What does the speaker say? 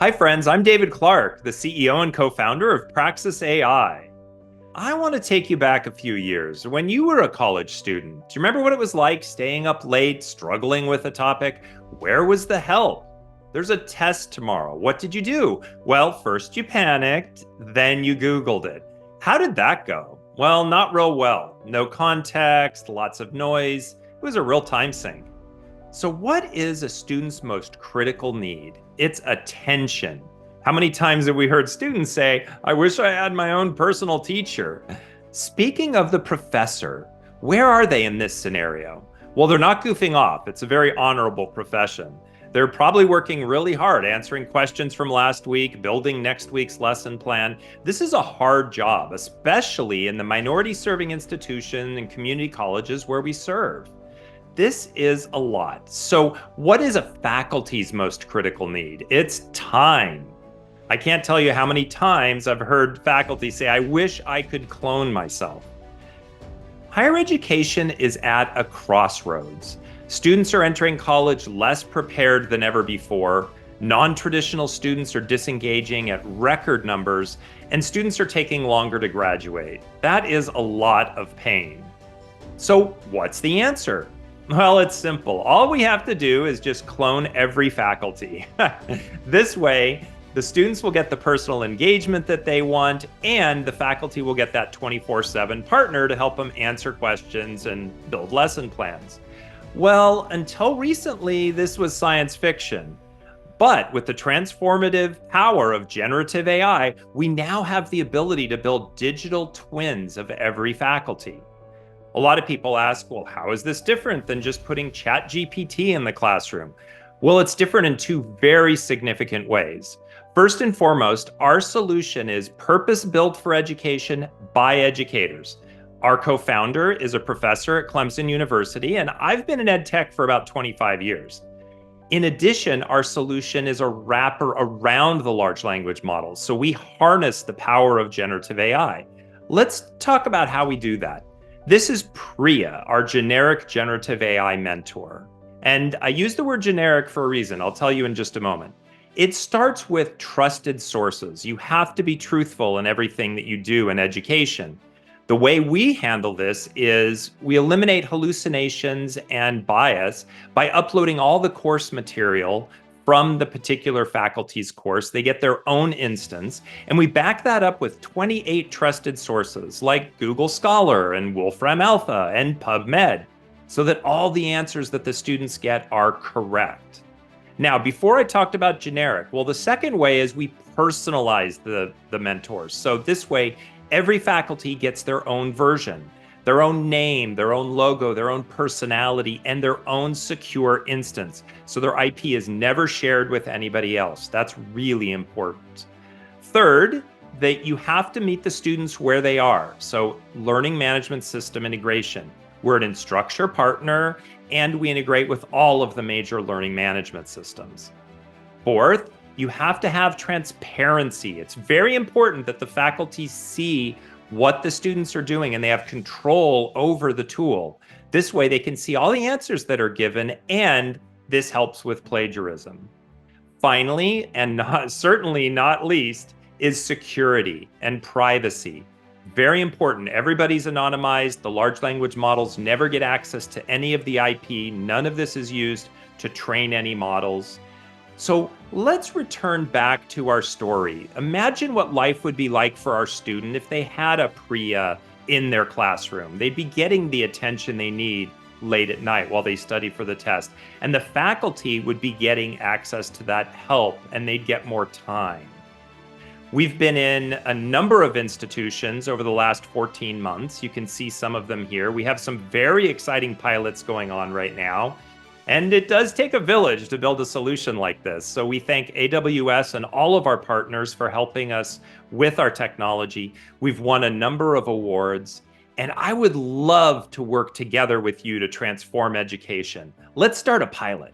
Hi, friends. I'm David Clark, the CEO and co-founder of Praxis AI. I want to take you back a few years when you were a college student. Do you remember what it was like staying up late, struggling with a topic? Where was the help? There's a test tomorrow. What did you do? Well, first you panicked, then you Googled it. How did that go? Well, not real well. No context, lots of noise. It was a real time sink. So, what is a student's most critical need? It's attention. How many times have we heard students say, I wish I had my own personal teacher? Speaking of the professor, where are they in this scenario? Well, they're not goofing off. It's a very honorable profession. They're probably working really hard, answering questions from last week, building next week's lesson plan. This is a hard job, especially in the minority serving institution and community colleges where we serve. This is a lot. So, what is a faculty's most critical need? It's time. I can't tell you how many times I've heard faculty say, I wish I could clone myself. Higher education is at a crossroads. Students are entering college less prepared than ever before. Non-traditional students are disengaging at record numbers, and students are taking longer to graduate. That is a lot of pain. So, what's the answer? Well, it's simple. All we have to do is just clone every faculty. This way, the students will get the personal engagement that they want, and the faculty will get that 24/7 partner to help them answer questions and build lesson plans. Well, until recently, this was science fiction. But with the transformative power of generative AI, we now have the ability to build digital twins of every faculty. A lot of people ask, well, how is this different than just putting ChatGPT in the classroom? Well, it's different in two very significant ways. First and foremost, our solution is purpose-built for education by educators. Our co-founder is a professor at Clemson University, and I've been in ed tech for about 25 years. In addition, our solution is a wrapper around the large language models, so we harness the power of generative AI. Let's talk about how we do that. This is Pria, our generic generative AI mentor. And I use the word generic for a reason. I'll tell you in just a moment. It starts with trusted sources. You have to be truthful in everything that you do in education. The way we handle this is we eliminate hallucinations and bias by uploading all the course material from the particular faculty's course. They get their own instance, and we back that up with 28 trusted sources like Google Scholar and Wolfram Alpha and PubMed, so that all the answers that the students get are correct. Now, before I talked about generic, well, the second way is we personalize the mentors. So this way, every faculty gets their own version, their own name, their own logo, their own personality, and their own secure instance. So their IP is never shared with anybody else. That's really important. Third, that you have to meet the students where they are. So learning management system integration. We're an Instructure partner, and we integrate with all of the major learning management systems. Fourth, you have to have transparency. It's very important that the faculty see what the students are doing and they have control over the tool. This way they can see all the answers that are given, and this helps with plagiarism. Finally, and certainly not least, is security and privacy. Very important. Everybody's anonymized. The large language models never get access to any of the IP. None of this is used to train any models. So let's return back to our story. Imagine what life would be like for our student if they had a Pria in their classroom. They'd be getting the attention they need late at night while they study for the test. And the faculty would be getting access to that help, and they'd get more time. We've been in a number of institutions over the last 14 months. You can see some of them here. We have some very exciting pilots going on right now. And it does take a village to build a solution like this. So we thank AWS and all of our partners for helping us with our technology. We've won a number of awards, and I would love to work together with you to transform education. Let's start a pilot.